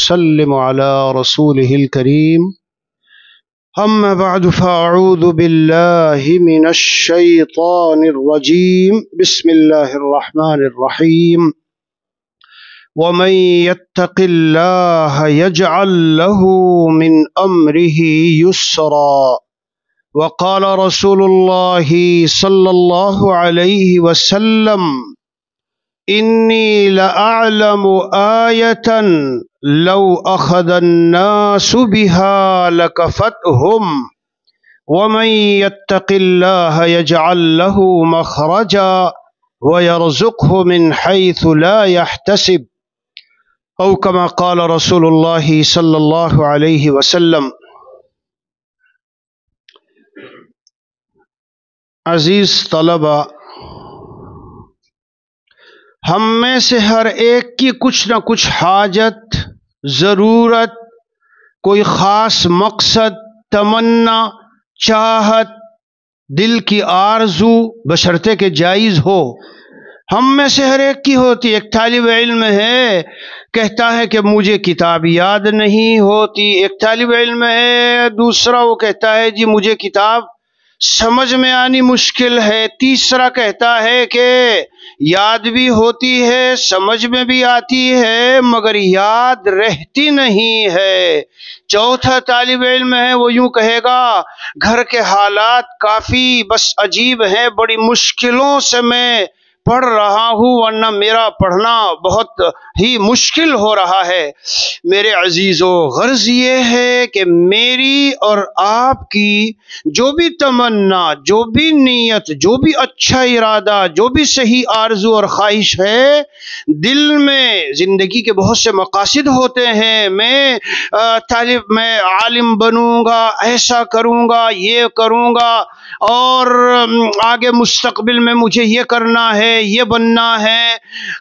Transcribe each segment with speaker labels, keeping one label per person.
Speaker 1: ونسلم على رسوله الكريم أما بعد فأعوذ بالله من الشيطان الرجيم بسم الله الرحمن الرحيم ومن يتق الله يجعل له من أمره يسرا وقال رسول الله صلى الله عليه وسلم إني لأعلم آية لو أخذ الناس بها لكفتهم ومن يتق الله يجعل له مخرجا ويرزقه من حيث لا يحتسب أو كما قال رسول الله صلى الله عليه وسلم۔ عزیز طلبہ، ہم میں سے ہر ایک کی کچھ نہ کچھ حاجت، ضرورت، کوئی خاص مقصد، تمنا، چاہت، دل کی آرزو، بشرطے کہ جائز ہو، ہم میں سے ہر ایک کی ہوتی۔ ایک طالب علم ہے، کہتا ہے کہ مجھے کتاب یاد نہیں ہوتی۔ ایک طالب علم ہے، دوسرا وہ کہتا ہے جی مجھے کتاب سمجھ میں آنی مشکل ہے۔ تیسرا کہتا ہے کہ یاد بھی ہوتی ہے، سمجھ میں بھی آتی ہے، مگر یاد رہتی نہیں ہے۔ چوتھا طالب علم ہے، وہ یوں کہے گا گھر کے حالات کافی بس عجیب ہیں، بڑی مشکلوں سے میں پڑھ رہا ہوں، ورنہ میرا پڑھنا بہت ہی مشکل ہو رہا ہے۔ میرے عزیزو، غرض یہ ہے کہ میری اور آپ کی جو بھی تمنا، جو بھی نیت، جو بھی اچھا ارادہ، جو بھی صحیح آرزو اور خواہش ہے دل میں، زندگی کے بہت سے مقاصد ہوتے ہیں۔ میں عالم بنوں گا، ایسا کروں گا، یہ کروں گا، اور آگے مستقبل میں مجھے یہ کرنا ہے، یہ بننا ہے۔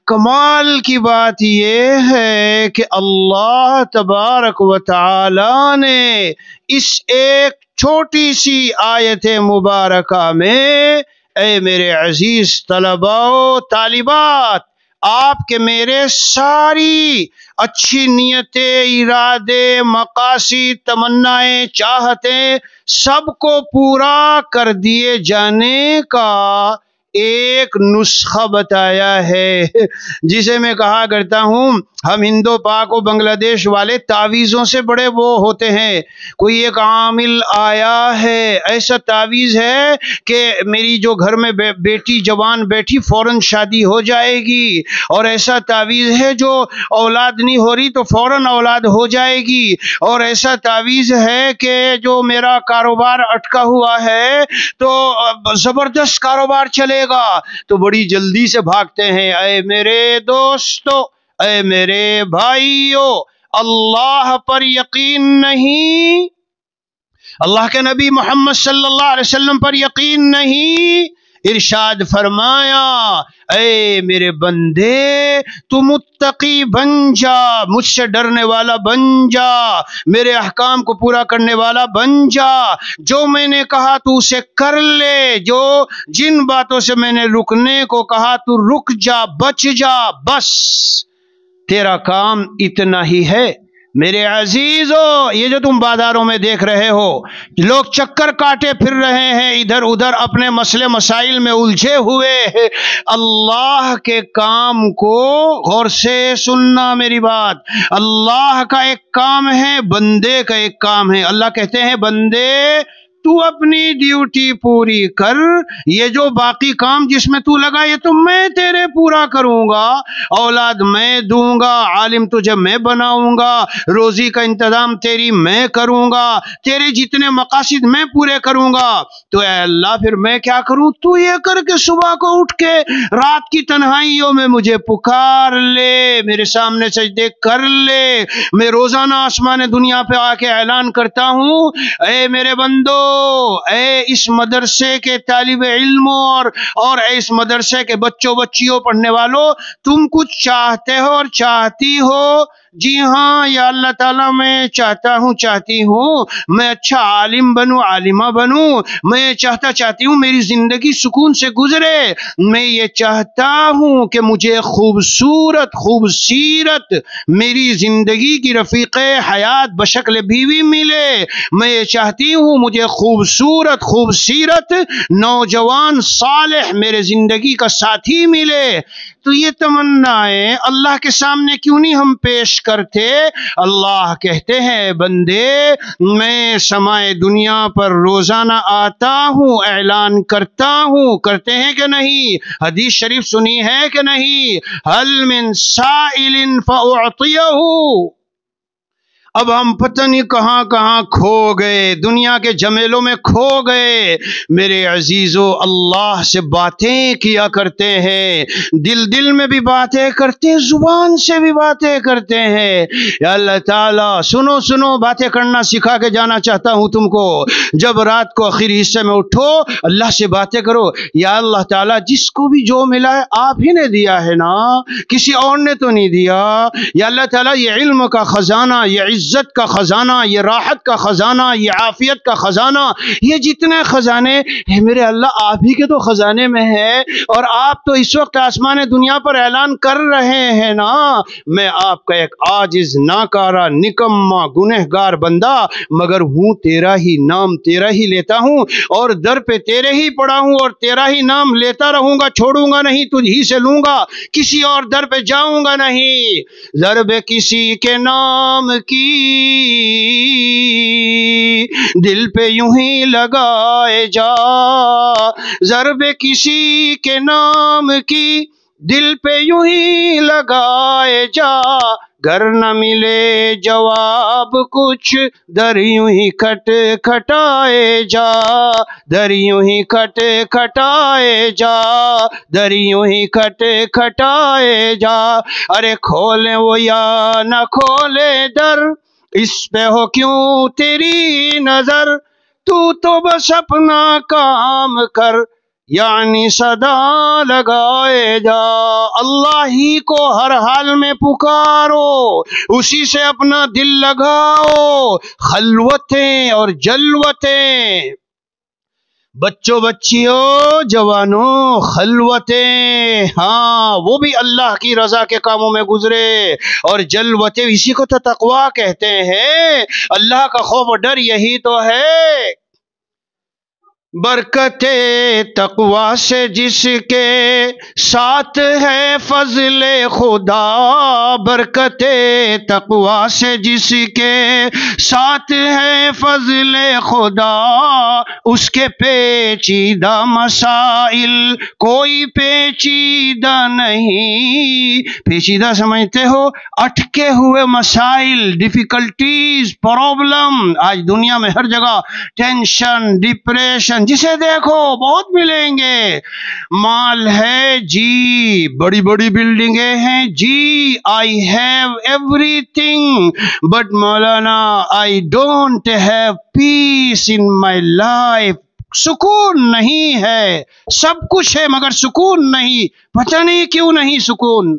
Speaker 1: کمال کی بات یہ ہے کہ اللہ تبارک و تعالی نے اس ایک چھوٹی سی آیت مبارکہ میں، اے میرے عزیز طلباء و طالبات، آپ کے میرے ساری اچھی نیتیں، ارادے، مقاصد، تمنائیں، چاہتیں، سب کو پورا کر دیے جانے کا ایک نسخہ بتایا ہے، جسے میں کہا کرتا ہوں ہم ہندو پاک و بنگلہ دیش والے تعویذوں سے بڑے وہ ہوتے ہیں۔ کوئی ایک عامل آیا ہے، ایسا تعویذ ہے کہ میری جو گھر میں بیٹی جوان بیٹھی فوراً شادی ہو جائے گی، اور ایسا تعویذ ہے جو اولاد نہیں ہو رہی تو فوراً اولاد ہو جائے گی، اور ایسا تعویذ ہے کہ جو میرا کاروبار اٹکا ہوا ہے تو زبردست کاروبار چلے گا، تو بڑی جلدی سے بھاگتے ہیں۔ اے میرے دوستو، اے میرے بھائیو، اللہ پر یقین نہیں، اللہ کے نبی محمد صلی اللہ علیہ وسلم پر یقین نہیں، ارشاد فرمایا اے میرے بندے تو متقی بن جا، مجھ سے ڈرنے والا بن جا، میرے احکام کو پورا کرنے والا بن جا، جو میں نے کہا تو اسے کر لے، جو جن باتوں سے میں نے رکنے کو کہا تو رک جا، بچ جا، بس تیرا کام اتنا ہی ہے۔ میرے عزیزو، یہ جو تم بازاروں میں دیکھ رہے ہو، لوگ چکر کاٹے پھر رہے ہیں ادھر ادھر، اپنے مسئلے مسائل میں الجھے ہوئے ہیں، اللہ کے کام کو غور سے سننا میری بات۔ اللہ کا ایک کام ہے، بندے کا ایک کام ہے۔ اللہ کہتے ہیں بندے تو اپنی ڈیوٹی پوری کر، یہ جو باقی کام جس میں تو لگا یہ تو میں تیرے پورا کروں گا، اولاد میں دوں گا، عالم تجھے میں بناؤں گا، روزی کا انتظام تیری میں کروں گا، تیرے جتنے مقاصد میں پورے کروں گا۔ تو اے اللہ پھر میں کیا کروں؟ تو یہ کر کے صبح کو اٹھ کے رات کی تنہائیوں میں مجھے پکار لے، میرے سامنے سجدے کر لے، میں روزانہ آسمان دنیا پہ آ کے اعلان کرتا ہوں اے میرے بندو، اے اس مدرسے کے طالب علموں اور اے اس مدرسے کے بچوں بچیوں پڑھنے والوں، تم کچھ چاہتے ہو اور چاہتی ہو جی ہاں یا اللہ تعالیٰ میں چاہتا ہوں چاہتی ہوں میں اچھا عالم بنوں عالمہ بنوں، میں چاہتی ہوں میری زندگی سکون سے گزرے، میں یہ چاہتا ہوں کہ مجھے خوبصورت خوبصیرت میری زندگی کی رفیق حیات بشکل بیوی ملے، میں یہ چاہتی ہوں مجھے خوبصورت خوبصیرت نوجوان صالح میرے زندگی کا ساتھی ملے۔ تو یہ تمنائیں اللہ کے سامنے کیوں نہیں ہم پیش کرتے؟ اللہ کہتے ہیں بندے میں سمائے دنیا پر روزانہ آتا ہوں، اعلان کرتا ہوں، کرتے ہیں کہ نہیں؟ حدیث شریف سنی ہے کہ نہیں؟ هل من سائل فأعطیہ۔ اب ہم پتہ نہیں کہاں کہاں کھو گئے، دنیا کے جمیلوں میں کھو گئے۔ میرے عزیزو اللہ سے باتیں کیا کرتے ہیں، دل میں بھی باتیں کرتے ہیں، زبان سے بھی باتیں کرتے ہیں۔ یا اللہ تعالیٰ سنو باتیں کرنا سکھا کے جانا چاہتا ہوں تم کو۔ جب رات کو آخری حصے میں اٹھو اللہ سے باتیں کرو، یا اللہ تعالیٰ جس کو بھی جو ملا ہے آپ ہی نے دیا ہے نا، کسی اور نے تو نہیں دیا۔ یا اللہ تعالیٰ یہ علم کا خزانہ، یہ عزت کا خزانہ، یہ راحت کا خزانہ، یہ عافیت کا خزانہ، یہ جتنے خزانے ہیں میرے اللہ آپ ہی کے تو خزانے میں ہے، اور آپ تو اس وقت آسمان دنیا پر اعلان کر رہے ہیں نا، میں آپ کا ایک عاجز ناکارہ نکما گنہگار بندہ مگر ہوں، تیرا ہی نام تیرا ہی لیتا ہوں، اور در پہ تیرے ہی پڑا ہوں، اور تیرا ہی نام لیتا رہوں گا، چھوڑوں گا نہیں، تجھ ہی سے لوں گا، کسی اور در پہ جاؤں گا نہیں۔ ضرب کسی کے نام کی دل پہ یوں ہی لگائے جا، ضرب کسی کے نام کی دل پہ یوں ہی لگائے جا، گر نہ ملے جواب کچھ در یوں ہی کھٹ کھٹائے جا، در یوں ہی کھٹ کھٹائے جا، در یوں ہی کھٹ کھٹائے جا۔ ارے کھولیں وہ یا نہ کھولے در، اس پہ ہو کیوں تیری نظر، تو بس اپنا کام کر، یعنی صدا لگائے جا۔ اللہ ہی کو ہر حال میں پکارو، اسی سے اپنا دل لگاؤ، خلوتیں اور جلوتیں، بچوں بچیوں جوانوں خلوتیں، ہاں وہ بھی اللہ کی رضا کے کاموں میں گزرے، اور جلوتیں اسی کو تو تقویٰ کہتے ہیں۔ اللہ کا خوف و ڈر یہی تو ہے۔ برکت تقویٰ سے جس کے ساتھ ہے فضل خدا، برکت تقویٰ سے جس کے ساتھ ہے فضل خدا، اس کے پیچیدہ مسائل کوئی پیچیدہ نہیں۔ پیچیدہ سمجھتے ہو؟ اٹکے ہوئے مسائل، ڈیفیکلٹیز، پرابلم، آج دنیا میں ہر جگہ ٹینشن، ڈپریشن، جسے دیکھو بہت ملیں گے۔ مال ہے جی، بڑی بڑی بلڈنگیں ہیں جی، آئی ہیو ایوری تھنگ بٹ مولانا I don't have peace in my life. سکون نہیں ہے، سب کچھ ہے مگر سکون نہیں، پتہ نہیں کیوں نہیں سکون۔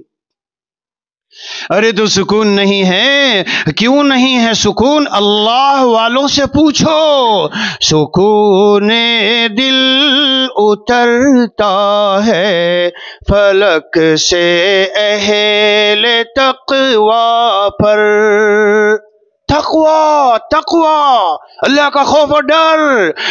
Speaker 1: ارے تو سکون نہیں ہے، کیوں نہیں ہے سکون؟ اللہ والوں سے پوچھو۔ سکون دل اترتا ہے فلک سے اہل تقویٰ پر، تقویٰ اللہ کا خوف و ڈر۔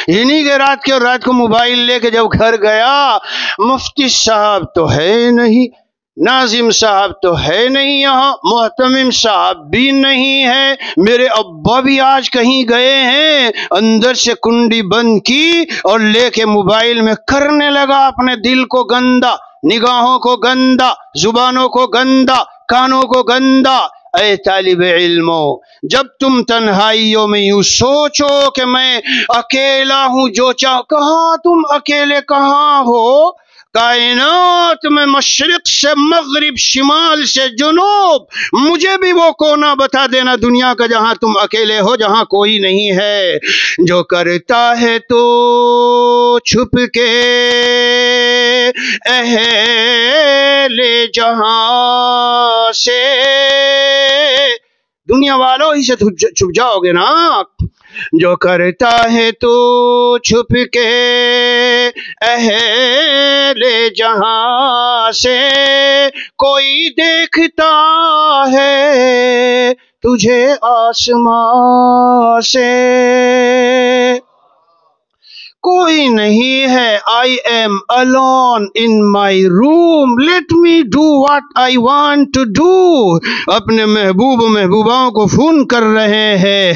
Speaker 1: انہی کے رات کو موبائل لے کے جب گھر گیا، مفتی صاحب تو ہے نہیں، ناظم صاحب تو ہے نہیں، یہاں محتمم صاحب بھی نہیں ہے، میرے ابا بھی آج کہیں گئے ہیں۔ اندر سے کنڈی بند کی اور لے کے موبائل میں کرنے لگا اپنے دل کو گندا، نگاہوں کو گندا، زبانوں کو گندا، کانوں کو گندا۔ اے طالب علموں، جب تم تنہائیوں میں یوں سوچو کہ میں اکیلا ہوں جو چاہوں، کہاں تم اکیلے کہاں ہو؟ کائنات میں مشرق سے مغرب، شمال سے جنوب، مجھے بھی وہ کونا بتا دینا دنیا کا جہاں تم اکیلے ہو، جہاں کوئی نہیں ہے۔ جو کرتا ہے تو چھپ کے اہل جہاں سے، دنیا والوں ہی سے چھپ جاؤ گے نا۔ جو کرتا ہے تو چھپ کے اہل جہاں سے، کوئی دیکھتا ہے تجھے آسمان سے۔ کوئی نہیں ہے، I am alone in my room, let me do what I want to do۔ اپنے محبوب و محبوباؤں کو فون کر رہے ہیں۔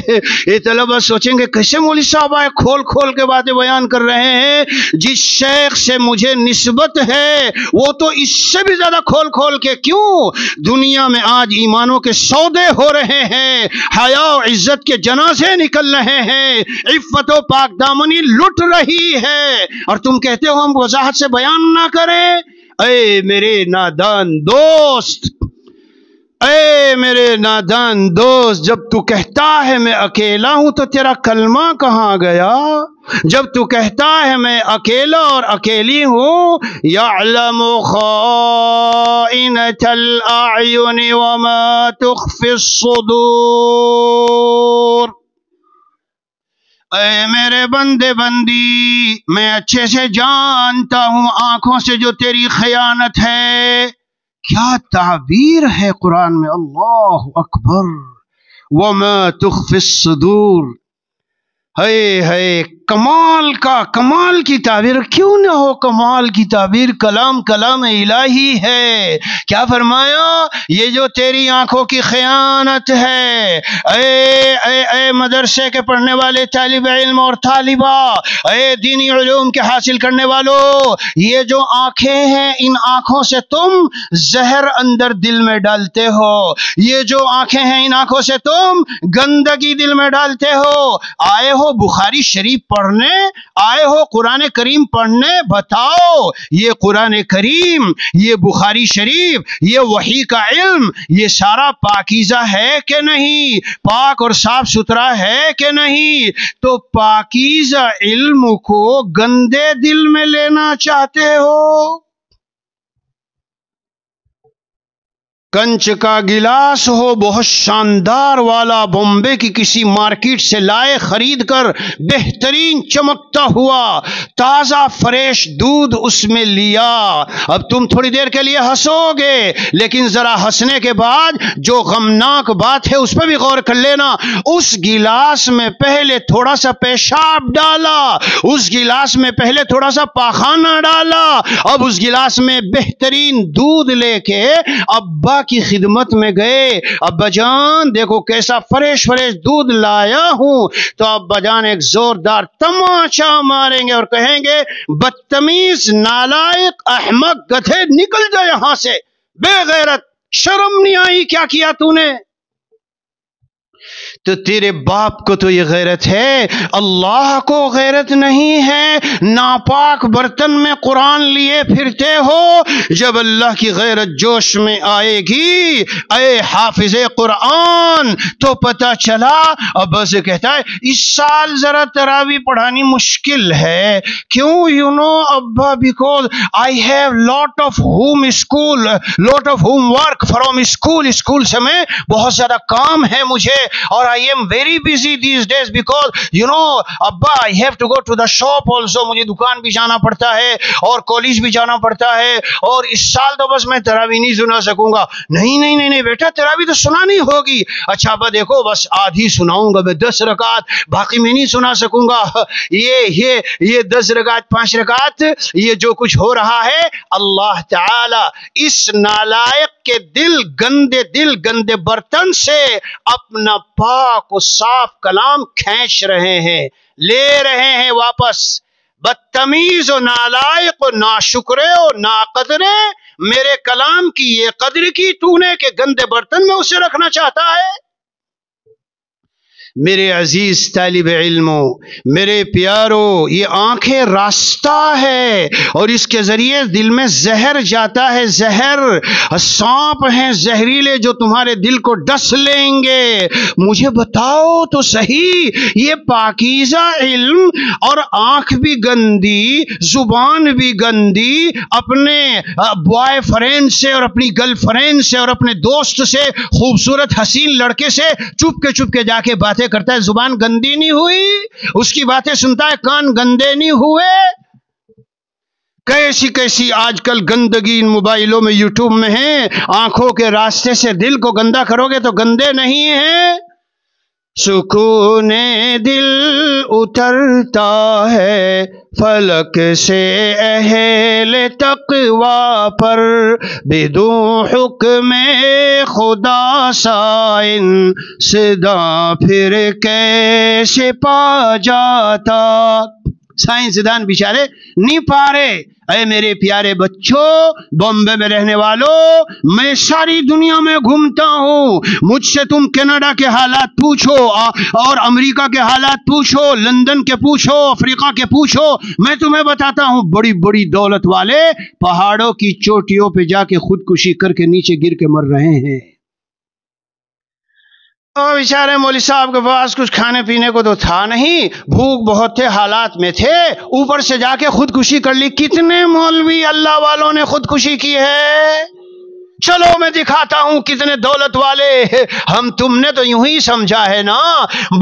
Speaker 1: یہ طلبہ سوچیں گے کیسے مولوی صاحب آئے کھول کھول کے باتیں بیان کر رہے ہیں۔ جس شیخ سے مجھے نسبت ہے وہ تو اس سے بھی زیادہ کھول کھول کے، کیوں دنیا میں آج ایمانوں کے سودے ہو رہے ہیں، حیا و عزت کے جنازے نکل رہے ہیں، عفت و پاک دامنی لٹ رہی ہے، اور تم کہتے ہو ہم وضاحت سے بیان نہ کریں۔ اے میرے نادان دوست، اے میرے نادان دوست، جب تو کہتا ہے میں اکیلا ہوں تو تیرا کلمہ کہاں گیا؟ جب تو کہتا ہے میں اکیلا اور اکیلی ہوں، یعلم خائنۃ الاعین وما تخفی الصدور۔ اے میرے بندے بندی، میں اچھے سے جانتا ہوں آنکھوں سے جو تیری خیانت ہے۔ کیا تعبیر ہے قرآن میں، اللہ اکبر، وما تخفی الصدور۔ ہے کمال کی تعبیر، کیوں نہ ہو کمال کی تعبیر، کلام الہی ہے۔ کیا فرمایا؟ یہ جو تیری آنکھوں کی خیانت ہے، اے مدرسے کے پڑھنے والے طالب علم اور طالبہ، اے دینی علوم کے حاصل کرنے والوں، یہ جو آنکھیں ہیں ان آنکھوں سے تم زہر اندر دل میں ڈالتے ہو، یہ جو آنکھیں ہیں ان آنکھوں سے تم گندگی دل میں ڈالتے ہو۔ آئے ہو بخاری شریف پڑھنے، آئے ہو قرآن کریم پڑھنے، بتاؤ یہ قرآن کریم، یہ بخاری شریف، یہ وحی کا علم، یہ سارا پاکیزہ ہے کہ نہیں؟ پاک اور صاف ستھرا ہے کہ نہیں؟ تو پاکیزہ علم کو گندے دل میں لینا چاہتے ہو؟ کنچ کا گلاس ہو بہت شاندار والا، بمبے کی کسی مارکیٹ سے لائے خرید کر، بہترین چمکتا ہوا تازہ فریش دودھ اس میں لیا۔ اب تم تھوڑی دیر کے لیے ہنسو گے، لیکن ذرا ہنسنے کے بعد جو غمناک بات ہے اس پہ بھی غور کر لینا۔ اس گلاس میں پہلے تھوڑا سا پیشاب ڈالا، اس گلاس میں پہلے تھوڑا سا پاخانہ ڈالا، اب اس گلاس میں بہترین دودھ لے کے ابا کی خدمت میں گئے، ابا جان دیکھو کیسا فریش دودھ لایا ہوں، تو ابا جان ایک زوردار تماچا ماریں گے اور کہیں گے بدتمیز، نالائق، احمق، گدھے، نکل جا یہاں سے، بے غیرت، شرم نہیں آئی کیا کیا تو نے؟ تو تیرے باپ کو تو یہ غیرت ہے، اللہ کو غیرت نہیں ہے۔ ناپاک برتن میں قرآن لیے پھرتے ہو، جب اللہ کی غیرت جوش میں آئے گی، اے حافظ قرآن، تو پتہ چلا۔ ابا سے کہتا ہے اس سال ذرا تراویح پڑھانی مشکل ہے، کیوں؟ یو نو ابا، because I have lot of home work from school سے میں بہت زیادہ کام ہے مجھے، اور I am very busy these days because you know ابا I have to go to the shop also، مجھے دکان بھی جانا پڑتا ہے اور کالج بھی جانا پڑتا ہے، اور اس سال تو بس میں تراویح نہیں سنا سکوں گا۔ نہیں بیٹا، تراویح تو سنانی ہوگی۔ اچھا ابا دیکھو بس آدھی سناؤں گا میں، 10 رکعت، باقی میں نہیں سنا سکوں گا۔ یہ 10 رکعت، 5 رکعت، یہ جو کچھ ہو رہا ہے، اللہ تعالی اس نالائق کے گندے برتن سے اپنا پاک و صاف کلام کھینچ رہے ہیں، لے رہے ہیں واپس۔ بدتمیز و نالائق و ناشکرے و ناقدرے، میرے کلام کی یہ قدر کی تو نے کہ گندے برتن میں اسے رکھنا چاہتا ہے؟ میرے عزیز طالب علموں، میرے پیارو، یہ آنکھیں راستہ ہے اور اس کے ذریعے دل میں زہر جاتا ہے، زہر، سانپ ہیں زہریلے جو تمہارے دل کو ڈس لیں گے۔ مجھے بتاؤ تو صحیح، یہ پاکیزہ علم اور آنکھ بھی گندی، زبان بھی گندی، اپنے بوائے فرینڈ سے اور اپنی گرل فرینڈ سے اور اپنے دوست سے، خوبصورت حسین لڑکے سے چپ کے جا کے باتیں کرتا ہے، زبان گندی نہیں ہوئی؟ اس کی باتیں سنتا ہے، کان گندے نہیں ہوئے؟ کیسی کیسی آج کل گندگی ان موبائلوں میں، یوٹیوب میں ہے۔ آنکھوں کے راستے سے دل کو گندا کرو گے تو گندے نہیں ہیں۔ سکون دل اترتا ہے فلک سے اہل تقوی پر، بدون حکم خدا سائن صدا پھر کیسے پا جاتا۔ سائنسدان بیچارے نہیں پا رہے۔ اے میرے پیارے بچوں، بامبے میں رہنے والوں، میں ساری دنیا میں گھومتا ہوں، مجھ سے تم کینیڈا کے حالات پوچھو اور امریکہ کے حالات پوچھو، لندن کے پوچھو، افریقہ کے پوچھو، میں تمہیں بتاتا ہوں بڑی بڑی دولت والے پہاڑوں کی چوٹیوں پہ جا کے خودکشی کر کے نیچے گر کے مر رہے ہیں۔ بیچارے مولوی صاحب کے پاس کچھ کھانے پینے کو تو تھا نہیں، بھوک بہت تھے، حالات میں تھے، اوپر سے جا کے خودکشی کر لی۔ کتنے مولوی اللہ والوں نے خودکشی کی ہے؟ چلو میں دکھاتا ہوں کتنے دولت والے۔ ہم تم نے تو یوں ہی سمجھا ہے نا،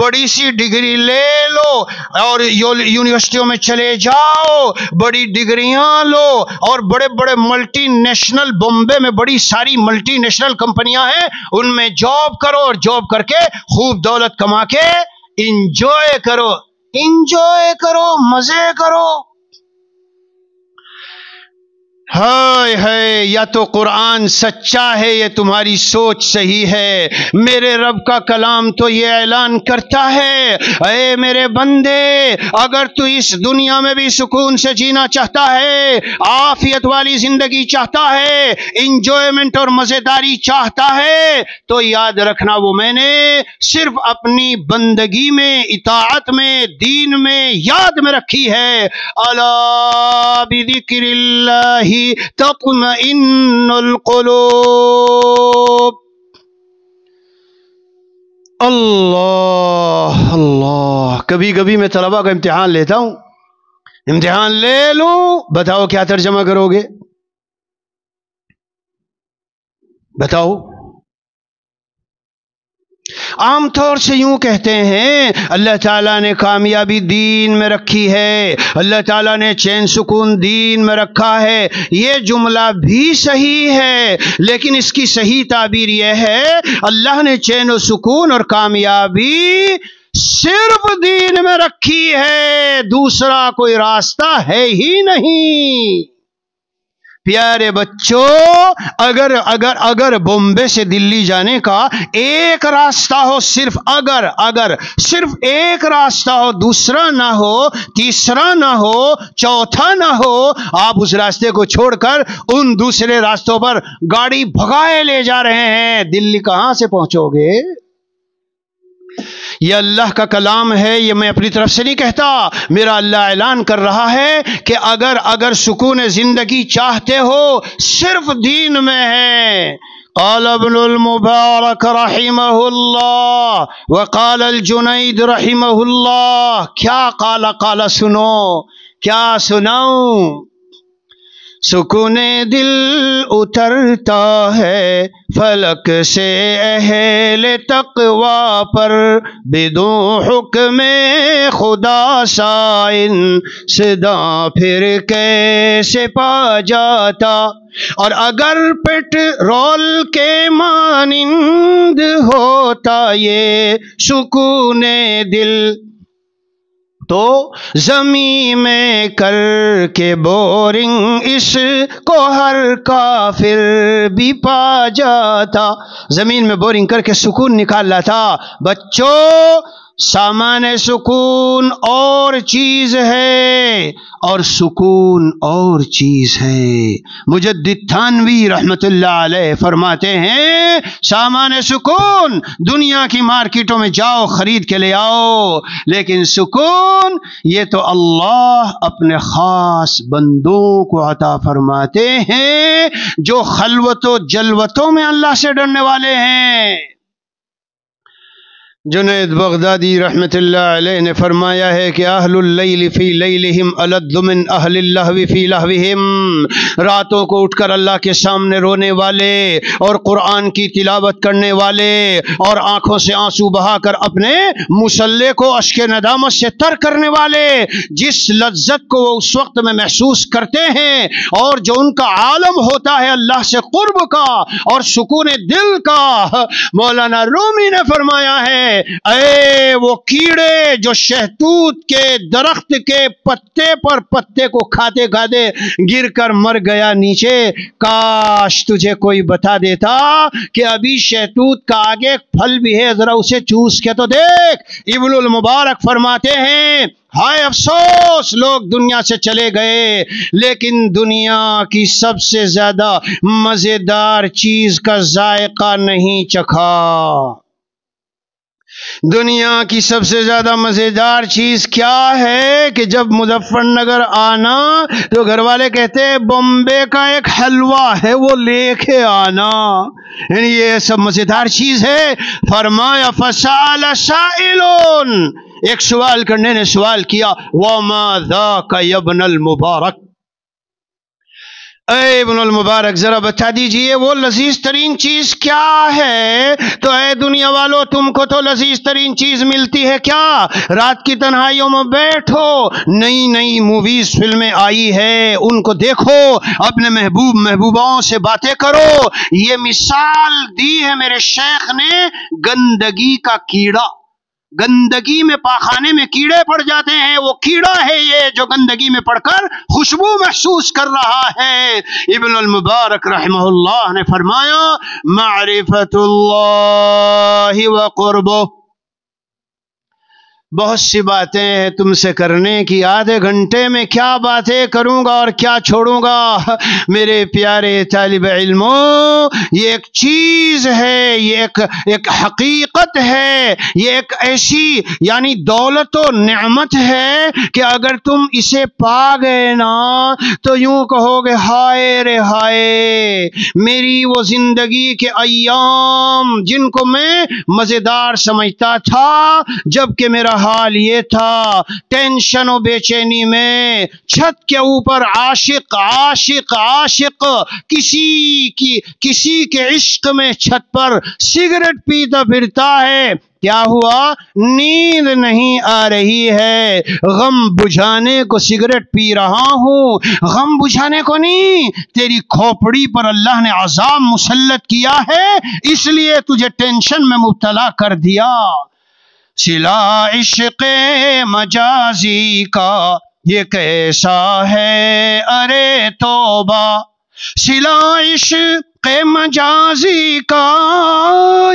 Speaker 1: بڑی سی ڈگری لے لو اور یونیورسٹیوں میں چلے جاؤ، بڑی ڈگریاں لو اور بڑے بڑے ملٹی نیشنل، بامبے میں بڑی ساری ملٹی نیشنل کمپنیاں ہیں، ان میں جاب کرو اور جاب کر کے خوب دولت کما کے انجوائے کرو، انجوائے کرو، مزے کرو۔ ہائے ہائے، یا تو قرآن سچا ہے یا تمہاری سوچ صحیح ہے۔ میرے رب کا کلام تو یہ اعلان کرتا ہے، اے میرے بندے، اگر تو اس دنیا میں بھی سکون سے جینا چاہتا ہے، عافیت والی زندگی چاہتا ہے، انجوائمنٹ اور مزیداری چاہتا ہے، تو یاد رکھنا وہ میں نے صرف اپنی بندگی میں، اطاعت میں، دین میں یاد میں رکھی ہے۔ الا بذکر اللہ تطمئن القلوب۔ اللہ اللہ، کبھی کبھی میں طلبہ کا امتحان لیتا ہوں، امتحان لے لوں، بتاؤ کیا ترجمہ کرو گے؟ بتاؤ۔ عام طور سے یوں کہتے ہیں اللہ تعالیٰ نے کامیابی دین میں رکھی ہے، اللہ تعالیٰ نے چین سکون دین میں رکھا ہے۔ یہ جملہ بھی صحیح ہے، لیکن اس کی صحیح تعبیر یہ ہے اللہ نے چین و سکون اور کامیابی صرف دین میں رکھی ہے، دوسرا کوئی راستہ ہے ہی نہیں۔ پیارے بچوں، اگر بامبے سے دلی جانے کا ایک راستہ ہو، صرف اگر صرف ایک راستہ ہو، دوسرا نہ ہو، تیسرا نہ ہو، چوتھا نہ ہو، آپ اس راستے کو چھوڑ کر ان دوسرے راستوں پر گاڑی بھگائے لے جا رہے ہیں، دلی کہاں سے پہنچو گے؟ یہ اللہ کا کلام ہے، یہ میں اپنی طرف سے نہیں کہتا، میرا اللہ اعلان کر رہا ہے کہ اگر سکون زندگی چاہتے ہو صرف دین میں ہے۔ قال ابن المبارک رحمہ اللہ وقال الجنید رحمہ اللہ، کیا قال سنو، کیا سناؤں؟ سکون دل اترتا ہے فلک سے اہل تقوی پر، بدون حکم خدا سائن صدا پھر کیسے پا جاتا۔ اور اگر پیٹرول کے مانند ہوتا یہ سکون دل، تو زمین میں کر کے بورنگ اس کو ہر کافر بھی پا جاتا۔ زمین میں بورنگ کر کے سکون نکال لاتا۔ بچوں، سامان سکون اور چیز ہے اور سکون اور چیز ہے۔ مجدد تھانوی رحمت اللہ علیہ فرماتے ہیں سامان سکون دنیا کی مارکیٹوں میں جاؤ خرید کے لے آؤ، لیکن سکون یہ تو اللہ اپنے خاص بندوں کو عطا فرماتے ہیں جو خلوت و جلوتوں میں اللہ سے ڈرنے والے ہیں۔ جنید بغدادی رحمت اللہ علیہ نے فرمایا ہے کہ اہل اللیل فی لیلہم الذ من اہل اللہو فی لہوہم، راتوں کو اٹھ کر اللہ کے سامنے رونے والے اور قرآن کی تلاوت کرنے والے اور آنکھوں سے آنسو بہا کر اپنے مصلے کو اشک ندامت سے تر کرنے والے، جس لذت کو وہ اس وقت میں محسوس کرتے ہیں اور جو ان کا عالم ہوتا ہے اللہ سے قرب کا اور سکون دل کا، مولانا رومی نے فرمایا ہے اے وہ کیڑے جو شہتوت کے درخت کے پتے پر پتے کو کھاتے کھاتے گر کر مر گیا نیچے، کاش تجھے کوئی بتا دیتا کہ ابھی شہتوت کا آگے ایک پھل بھی ہے، ذرا اسے چوس کے تو دیکھ۔ ابن المبارک فرماتے ہیں ہائے افسوس لوگ دنیا سے چلے گئے لیکن دنیا کی سب سے زیادہ مزیدار چیز کا ذائقہ نہیں چکھا۔ دنیا کی سب سے زیادہ مزیدار چیز کیا ہے کہ جب مظفر نگر آنا تو گھر والے کہتے ہیں بمبے کا ایک حلوہ ہے وہ لے کے آنا، یعنی یہ سب مزیدار چیز ہے۔ فرمایا فسأل سائلون، ایک سوال کرنے نے سوال کیا وما ذاک یا ابن المبارک، اے ابن المبارک ذرا بتا دیجئے وہ لذیذ ترین چیز کیا ہے؟ تو اے دنیا والو تم کو تو لذیذ ترین چیز ملتی ہے کیا؟ رات کی تنہائیوں میں بیٹھو، نئی نئی موویز فلمیں آئی ہے ان کو دیکھو، اپنے محبوباؤں سے باتیں کرو۔ یہ مثال دی ہے میرے شیخ نے گندگی کا کیڑا، گندگی میں پاخانے میں کیڑے پڑ جاتے ہیں، وہ کیڑا ہے یہ جو گندگی میں پڑ کر خوشبو محسوس کر رہا ہے۔ ابن المبارک رحمہ اللہ نے فرمایا معرفت اللہ و قربہ، بہت سی باتیں ہیں تم سے کرنے کی، آدھے گھنٹے میں کیا باتیں کروں گا اور کیا چھوڑوں گا۔ میرے پیارے طالب علموں یہ ایک چیز ہے، یہ ایک حقیقت ہے، یہ ایک ایسی یعنی دولت و نعمت ہے کہ اگر تم اسے پا گئے نا تو یوں کہو گے ہائے رے ہائے، میری وہ زندگی کے ایام جن کو میں مزیدار سمجھتا تھا جبکہ میرا حال یہ تھا ٹینشن و بے چینی میں، چھت کے اوپر عاشق عاشق عاشق کسی کے عشق میں چھت پر سگریٹ پیتا پھرتا ہے، کیا ہوا؟ نیند نہیں آ رہی ہے، غم بجھانے کو سگریٹ پی رہا ہوں، غم بجھانے کو نہیں، تیری کھوپڑی پر اللہ نے عذاب مسلط کیا ہے اس لیے تجھے ٹینشن میں مبتلا کر دیا۔ سلا عشق مجازی کا یہ کیسا ہے ارے توبہ، سلا عشق مجازی کا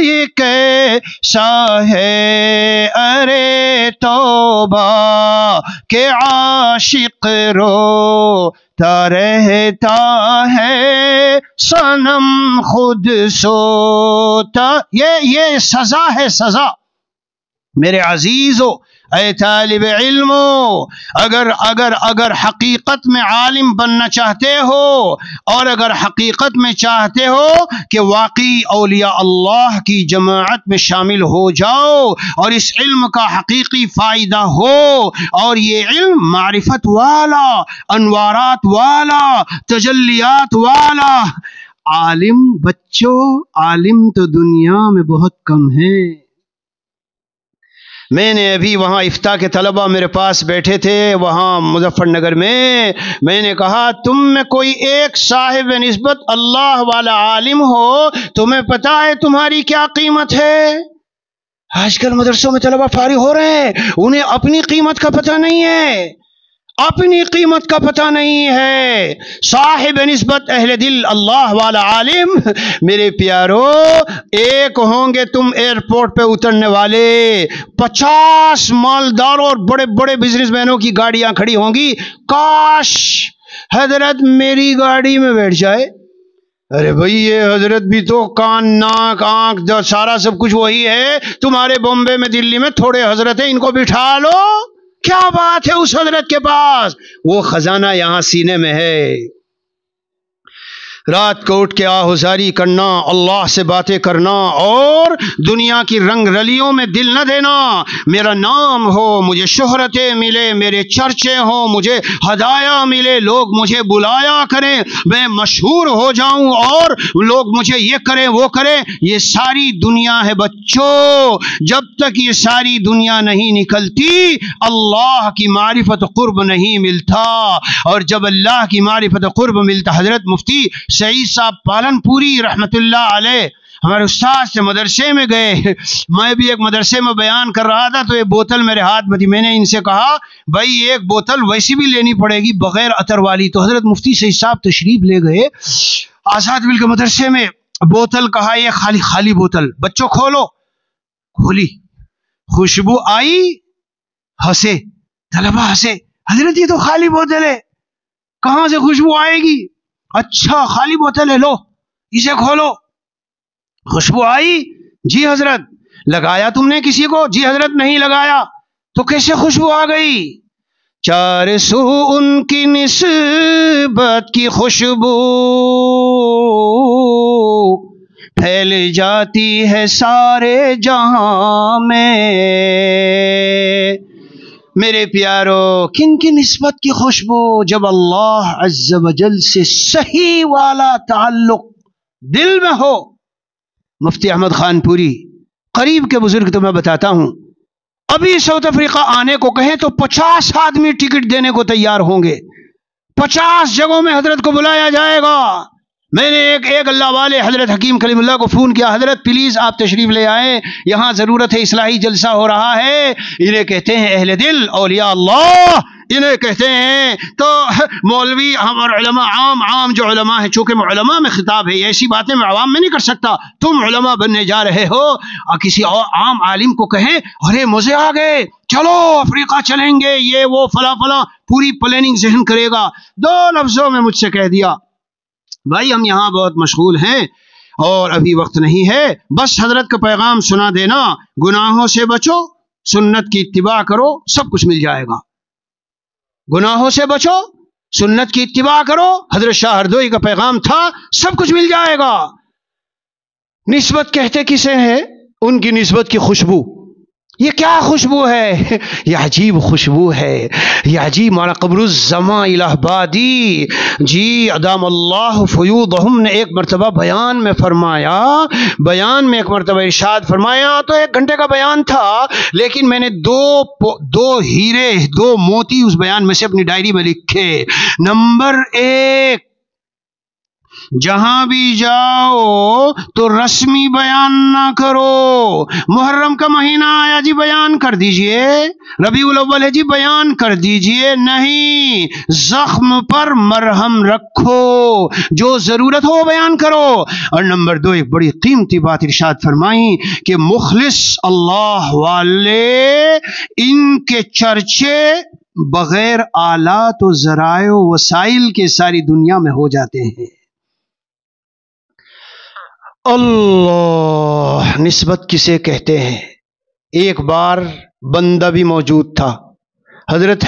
Speaker 1: یہ کیسا ہے ارے توبہ، کہ عاشق روتا رہتا ہے صنم خود سوتا، یہ سزا ہے، سزا۔ میرے عزیزو، اے طالب علمو، اگر حقیقت میں عالم بننا چاہتے ہو اور اگر حقیقت میں چاہتے ہو کہ واقعی اولیاء اللہ کی جماعت میں شامل ہو جاؤ اور اس علم کا حقیقی فائدہ ہو، اور یہ علم معرفت والا، انوارات والا، تجلیات والا، عالم بچوں، عالم تو دنیا میں بہت کم ہے۔ میں نے ابھی وہاں افتاء کے طلبہ میرے پاس بیٹھے تھے وہاں مظفر نگر میں نے کہا تم میں کوئی ایک صاحب نسبت اللہ والا عالم ہو، تمہیں پتا ہے تمہاری کیا قیمت ہے؟ آج کل مدرسوں میں طلبہ فارغ ہو رہے ہیں، انہیں اپنی قیمت کا پتہ نہیں ہے۔ اپنی قیمت کا پتہ نہیں ہے. صاحب نسبت اہل دل اللہ والا عالم. میرے پیارو، ایک ہوں گے تم ایئرپورٹ پہ اترنے والے، 50 مالداروں اور بڑے بڑے بزنس مینوں کی گاڑیاں کھڑی ہوں گی. کاش حضرت میری گاڑی میں بیٹھ جائے. ارے بھائی، یہ حضرت بھی تو کان ناک آنکھ سارا سب کچھ وہی ہے. تمہارے بمبے میں دلی میں تھوڑے حضرت ہیں، ان کو بٹھا لو. کیا بات ہے اس حضرت کے پاس؟ وہ خزانہ یہاں سینے میں ہے. رات کو اٹھ کے آہوزاری کرنا، اللہ سے باتیں کرنا اور دنیا کی رنگ رلیوں میں دل نہ دینا. میرا نام ہو، مجھے شہرتیں ملے، میرے چرچے ہوں، مجھے ہدایہ ملے، لوگ مجھے بلایا کریں، میں مشہور ہو جاؤں اور لوگ مجھے یہ کریں وہ کریں. یہ ساری دنیا ہے بچوں. جب تک یہ ساری دنیا نہیں نکلتی اللہ کی معرفت قرب نہیں ملتا. اور جب اللہ کی معرفت قرب ملتا، حضرت مفتی سعید صاحب پالن پوری رحمت اللہ علیہ ہمارے استاد سے مدرسے میں گئے. میں بھی ایک مدرسے میں بیان کر رہا تھا تو ایک بوتل میرے ہاتھ میں تھی. میں نے ان سے کہا بھائی ایک بوتل ویسی بھی لینی پڑے گی بغیر عطر والی. تو حضرت مفتی سعید صاحب تشریف لے گئے آزاد مل کے مدرسے میں. بوتل کہا یہ خالی بوتل. بچوں کھولو. کھولی، خوشبو آئی، ہنسے طلبا، ہنسے. حضرت یہ تو خالی بوتل ہے، کہاں سے خوشبو آئے گی؟ اچھا خالی بوتل ہے، لو اسے کھولو. خوشبو آئی؟ جی حضرت. لگایا تم نے کسی کو؟ جی حضرت نہیں لگایا. تو کیسے خوشبو آ گئی؟ چار سو ان کی نسبت کی خوشبو پھیل جاتی ہے سارے جہاں میں. میرے پیارو، کن کی نسبت کی خوشبو؟ جب اللہ عز و جل سے صحیح والا تعلق دل میں ہو. مفتی احمد خان پوری قریب کے بزرگ تو میں بتاتا ہوں، ابھی ساؤتھ افریقہ آنے کو کہیں تو 50 آدمی ٹکٹ دینے کو تیار ہوں گے. 50 جگہوں میں حضرت کو بلایا جائے گا. میں نے ایک اللہ والے حضرت حکیم کلیم اللہ کو فون کیا، حضرت پلیز آپ تشریف لے آئیں، یہاں ضرورت ہے، اصلاحی جلسہ ہو رہا ہے. انہیں کہتے ہیں اہل دل، اولیاء اللہ انہیں کہتے ہیں. تو مولوی اور علماء عام جو علماء ہیں، چونکہ علماء میں خطاب ہے، ایسی باتیں میں عوام میں نہیں کر سکتا. تم علماء بننے جا رہے ہو اور کسی اور عام عالم کو کہیں ارے مزے آ گئے، چلو افریقہ چلیں گے، یہ وہ فلاں فلاں، پوری پلاننگ ذہن کرے گا. 2 لفظوں میں مجھ سے کہہ دیا بھائی ہم یہاں بہت مشغول ہیں اور ابھی وقت نہیں ہے، بس حضرت کا پیغام سنا دینا، گناہوں سے بچو، سنت کی اتباع کرو، سب کچھ مل جائے گا. گناہوں سے بچو، سنت کی اتباع کرو، حضرت شاہ ہردوئی کا پیغام تھا، سب کچھ مل جائے گا. نسبت کہتے کسے ہیں؟ ان کی نسبت کی خوشبو. یہ کیا خوشبو ہے؟ یہ عجیب خوشبو ہے، یہ عجیب. مولانا قمر الزمان الہ آبادی جی ادام اللہ فیوضہم نے ایک مرتبہ بیان میں ایک مرتبہ ارشاد فرمایا، تو 1 گھنٹے کا بیان تھا لیکن میں نے دو ہیرے 2 موتی اس بیان میں سے اپنی ڈائری میں لکھے. نمبر 1، جہاں بھی جاؤ تو رسمی بیان نہ کرو. محرم کا مہینہ آیا جی بیان کر دیجئے، ربیع الاول ہے جی بیان کر دیجئے، نہیں، زخم پر مرہم رکھو، جو ضرورت ہو بیان کرو. اور نمبر 2، ایک بڑی قیمتی بات ارشاد فرمائی کہ مخلص اللہ والے ان کے چرچے بغیر آلات و ذرائع و وسائل کے ساری دنیا میں ہو جاتے ہیں. اللہ نسبت کسے کہتے ہیں؟ ایک بار بندہ بھی موجود تھا، حضرت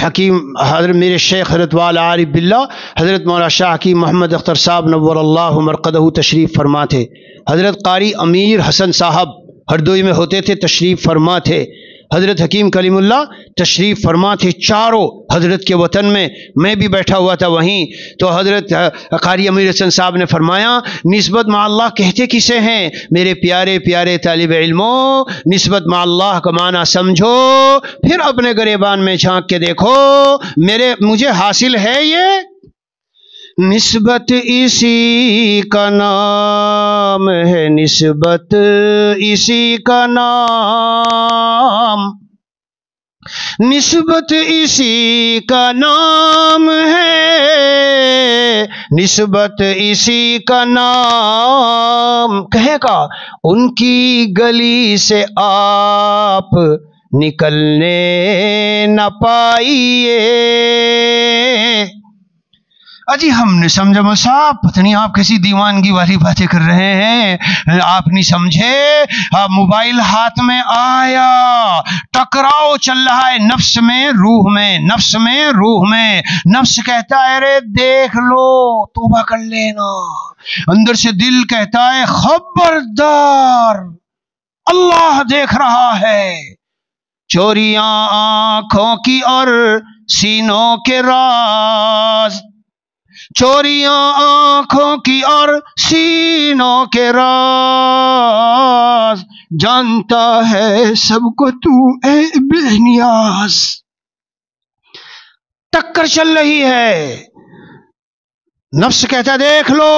Speaker 1: میرے شیخ حضرت والا عارف باللہ حضرت مولانا شاہ حکیم محمد اختر صاحب نور اللہ مرقدہ تشریف فرما تھے. حضرت قاری امیر حسن صاحب ہردوئی میں ہوتے تھے، تشریف فرما تھے. حضرت حکیم کلیم اللہ تشریف فرما تھے چاروں حضرت کے وطن میں. میں بھی بیٹھا ہوا تھا وہیں. تو حضرت قاری امیر حسن صاحب نے فرمایا نسبت مع اللہ کہتے کسے ہیں؟ میرے پیارے پیارے طالب علموں، نسبت مع اللہ کا معنی سمجھو، پھر اپنے گریبان میں جھانک کے دیکھو. مجھے حاصل ہے یہ نسبت، اسی کا نام ہے، نسبت اسی کا نام. نسبت اسی کا نام ہے، نسبت اسی کا نام کہے گا، ان کی گلی سے آپ نکلنے نہ پائیے۔ اجی ہم نے سمجھا مول صاحب، پتہ نہیں آپ کیسی دیوانگی والی باتیں کر رہے ہیں، آپ نہیں سمجھے، موبائل ہاتھ میں آیا، ٹکراؤ چل رہا ہے نفس میں روح میں، نفس میں روح میں، نفس کہتا ہے ارے دیکھ لو، توبہ کر لینا، اندر سے دل کہتا ہے خبردار اللہ دیکھ رہا ہے، چوریاں آنکھوں کی اور سینوں کے راز، چوریاں آنکھوں کی اور سینوں کے راز، جانتا ہے سب کو تو اے بے نیاز۔ ٹکر چل رہی ہے، نفس کہتا دیکھ لو،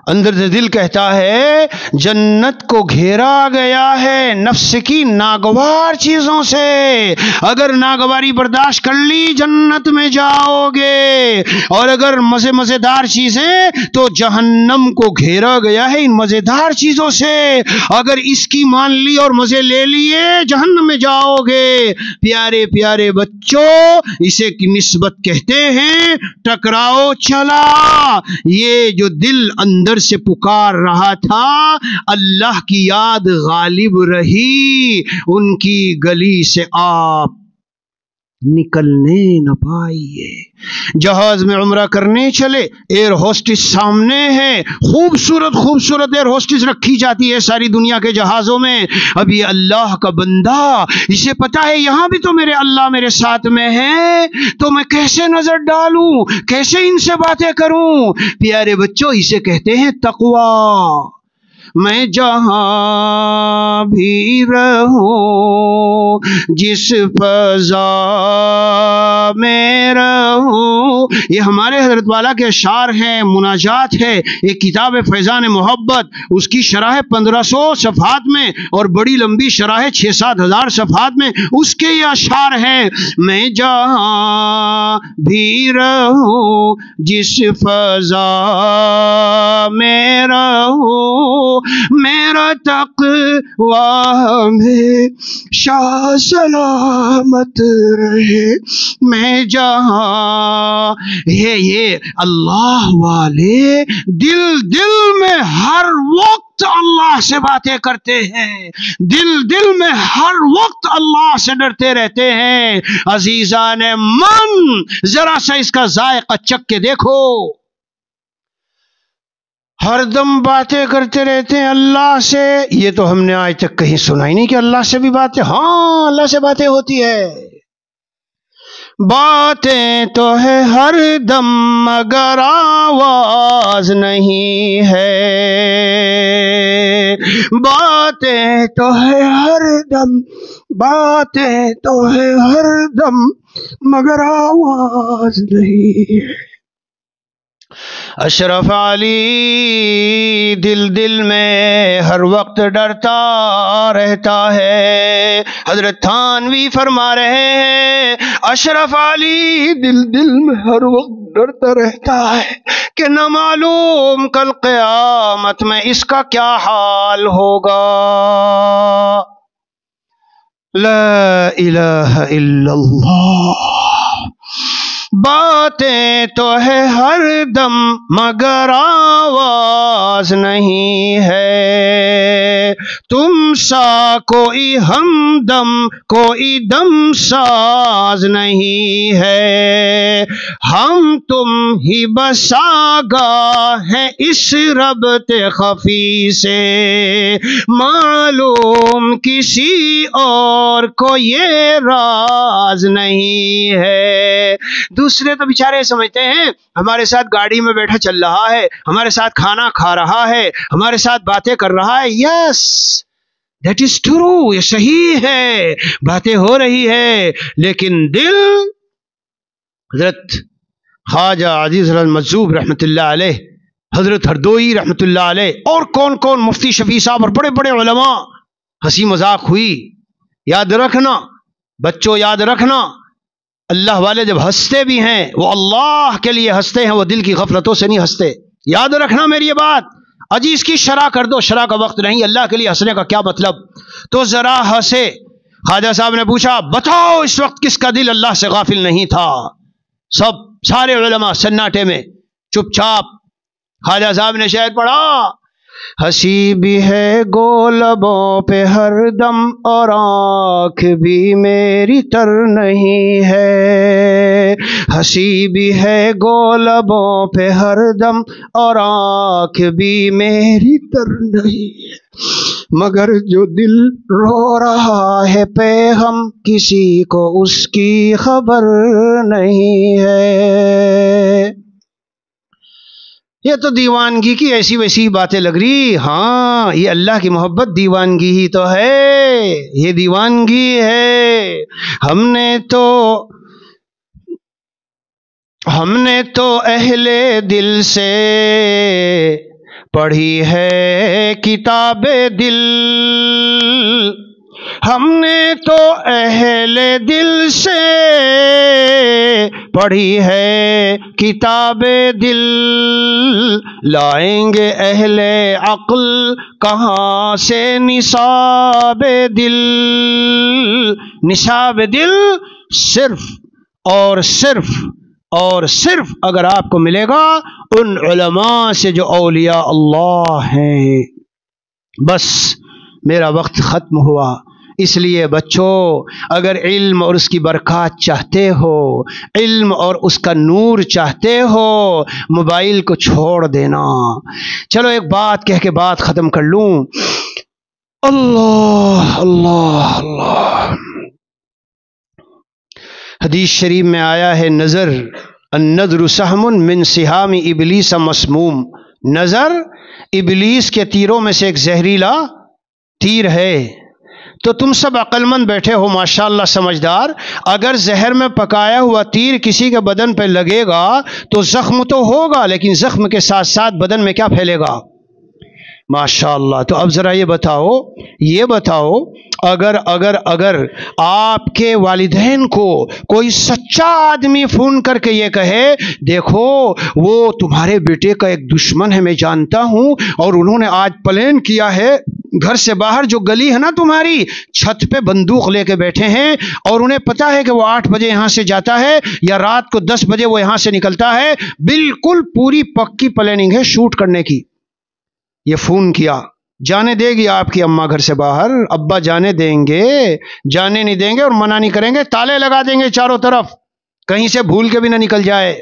Speaker 1: اندر سے دل کہتا ہے جنت کو گھیرا گیا ہے نفس کی ناگوار چیزوں سے، اگر ناگواری برداشت کر لی جنت میں جاؤ گے، اور اگر مزیدار چیزیں تو جہنم کو گھیرا گیا ہے ان مزیدار چیزوں سے، اگر اس کی مان لی اور مزے لے لیے جہنم میں جاؤ گے۔ پیارے پیارے بچوں، اسے کی نسبت کہتے ہیں ٹکراؤ چلا۔ یہ جو دل اندر سے پکار رہا تھا، اللہ کی یاد غالب رہی، ان کی گلی سے آپ نکلنے نہ پائیے۔ جہاز میں عمرہ کرنے چلے، ایئر ہوسٹس سامنے ہے، خوبصورت خوبصورت ایئر ہوسٹس رکھی جاتی ہے ساری دنیا کے جہازوں میں۔ اب یہ اللہ کا بندہ، اسے پتا ہے یہاں بھی تو میرے اللہ میرے ساتھ میں ہے، تو میں کیسے نظر ڈالوں، کیسے ان سے باتیں کروں؟ پیارے بچوں، اسے کہتے ہیں تقوی۔ میں جہاں بھی رہوں، جس فضا میں رہوں، یہ ہمارے حضرت والا کے اشعار ہیں، مناجات ہے، ایک کتاب ہے فیضان محبت، اس کی شرح 1500 صفحات میں اور بڑی لمبی شرح 6-7 ہزار صفحات میں اس کے یہ اشعار ہیں۔ میں جہاں بھی رہوں، جس فضا میں رہوں، میرا تقوی ہمیشہ سلامت رہے۔ میں جہاں، یہ اللہ والے دل میں ہر وقت اللہ سے باتیں کرتے ہیں، دل میں ہر وقت اللہ سے ڈرتے رہتے ہیں۔ عزیزان من، ذرا سا اس کا ذائقہ چکھ کے دیکھو، ہر دم باتیں کرتے رہتے ہیں اللہ سے، یہ تو ہم نے آج تک کہیں سنا ہی نہیں کہ اللہ سے بھی باتیں، ہاں اللہ سے باتیں ہوتی ہے، باتیں تو ہے ہر دم مگر آواز نہیں ہے، باتیں تو ہے ہر دم، باتیں تو ہے ہر دم مگر آواز نہیں ہے۔ اشرف علی دل میں ہر وقت ڈرتا رہتا ہے، حضرت تھانوی فرما رہے ہیں اشرف علی دل میں ہر وقت ڈرتا رہتا ہے کہ نہ معلوم کل قیامت میں اس کا کیا حال ہوگا۔ لا الہ الا اللہ۔ باتیں تو ہے ہر دم مگر آواز نہیں ہے، تم سا کوئی ہمدم کوئی دم ساز نہیں ہے، ہم تم ہی بس آگاہ ہیں اس ربط خفی سے، معلوم کسی اور کو یہ راز نہیں ہے۔ دوسرے تو بیچارے سمجھتے ہیں ہمارے ساتھ گاڑی میں بیٹھا چل رہا ہے، ہمارے ساتھ کھانا کھا رہا ہے، ہمارے ساتھ باتیں کر رہا ہے، یس دیٹ از ٹرو، یہ صحیح ہے، باتیں ہو رہی ہے، لیکن دل، حضرت خواجہ عزیز المجذوب رحمۃ اللہ علیہ، حضرت ہردوئی رحمۃ اللہ علیہ، اور کون کون، مفتی شفیع صاحب اور بڑے بڑے علماء، ہنسی مذاق ہوئی، یاد رکھنا بچوں یاد رکھنا، اللہ والے جب ہنستے بھی ہیں وہ اللہ کے لیے ہنستے ہیں، وہ دل کی غفلتوں سے نہیں ہنستے. یاد رکھنا میری یہ بات. اجی اس کی شرح کر دو، شرح کا وقت نہیں. اللہ کے لیے ہنسنے کا کیا مطلب؟ تو ذرا ہنسے. خواجہ صاحب نے پوچھا بتاؤ اس وقت کس کا دل اللہ سے غافل نہیں تھا؟ سارے علماء سناٹے میں چپ چاپ. خواجہ صاحب نے شعر پڑھا، ہنسی بھی ہے گو لبوں پہ ہر دم اور آنکھ بھی میری تر نہیں ہے. ہنسی بھی ہے گو لبوں پہ ہر دم اور آنکھ بھی میری تر نہیں ہے، مگر جو دل رو رہا ہے پہ ہم کسی کو اس کی خبر نہیں ہے. یہ تو دیوانگی کی ایسی ویسی باتیں لگ رہی. ہاں یہ اللہ کی محبت دیوانگی ہی تو ہے، یہ دیوانگی ہے. ہم نے تو اہل دل سے پڑھی ہے کتاب دل. ہم نے تو اہل دل سے پڑھی ہے کتاب دل. لائیں گے اہل عقل کہاں سے نصاب دل. نصاب دل صرف اور صرف اگر آپ کو ملے گا ان علماء سے جو اولیاء اللہ ہیں. بس میرا وقت ختم ہوا. اس لیے بچوں اگر علم اور اس کی برکات چاہتے ہو، علم اور اس کا نور چاہتے ہو، موبائل کو چھوڑ دینا. چلو ایک بات کہہ کے بات ختم کر لوں. اللہ اللہ اللہ. حدیث شریف میں آیا ہے نظر النظر سہم من سہام ابلیس مسموم. نظر ابلیس کے تیروں میں سے ایک زہریلا تیر ہے. تو تم سب عقل مند بیٹھے ہو ماشاءاللہ سمجھدار. اگر زہر میں پکایا ہوا تیر کسی کے بدن پہ لگے گا تو زخم تو ہوگا، لیکن زخم کے ساتھ ساتھ بدن میں کیا پھیلے گا؟ ماشاءاللہ. تو اب ذرا یہ بتاؤ اگر آپ کے والدین کو کوئی سچا آدمی فون کر کے یہ کہے دیکھو وہ تمہارے بیٹے کا ایک دشمن ہے میں جانتا ہوں، اور انہوں نے آج پلان کیا ہے گھر سے باہر جو گلی ہے نا تمہاری، چھت پہ بندوق لے کے بیٹھے ہیں، اور انہیں پتا ہے کہ وہ 8 بجے یہاں سے جاتا ہے یا رات کو 10 بجے وہ یہاں سے نکلتا ہے، بالکل پوری پکی پلاننگ ہے شوٹ کرنے کی. یہ فون کیا، جانے دے گی آپ کی اماں گھر سے باہر؟ ابا جانے دیں گے؟ جانے نہیں دیں گے اور منع نہیں کریں گے، تالے لگا دیں گے چاروں طرف، کہیں سے بھول کے بھی نہ نکل جائے.